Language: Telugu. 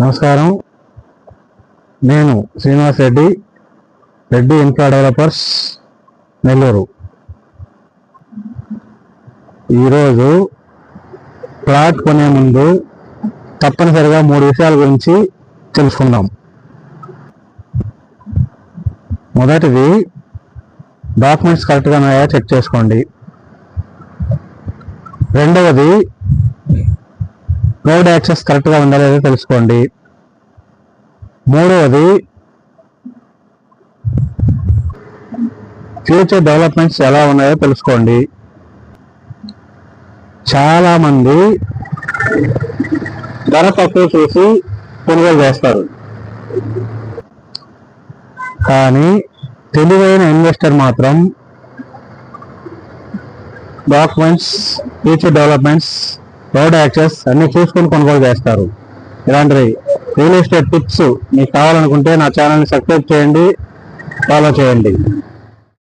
నమస్కారం. నేను శ్రీనివాస్ రెడ్డి, రెడ్డి ఇన్ఫ్రా డెవలపర్స్, నెల్లూరు. ఈరోజు ప్లాట్ కొనే ముందు తప్పనిసరిగా 3 విషయాల గురించి తెలుసుకుందాం. మొదటిది, డాక్యుమెంట్స్ కరెక్ట్గా ఉన్నాయా చెక్ చేసుకోండి. రెండవది, రోడ్ యాక్సెస్ కరెక్ట్గా ఉందా లేదో తెలుసుకోండి. మూడవది, ఫ్యూచర్ డెవలప్మెంట్స్ ఎలా ఉన్నాయో తెలుసుకోండి. చాలామంది ధర తక్కువ చూసి కొనుగోలు చేస్తారు, కానీ తెలివైన ఇన్వెస్టర్ మాత్రం documents, future developments, road access అన్ని చూసుకొని కొనుగోలు చేస్తారు. ఇలాంటి రియల్ ఎస్టేట్ టిప్స్ మీకు కావాలనుకుంటే నా ఛానల్ని సబ్స్క్రైబ్ చేయండి, ఫాలో చేయండి.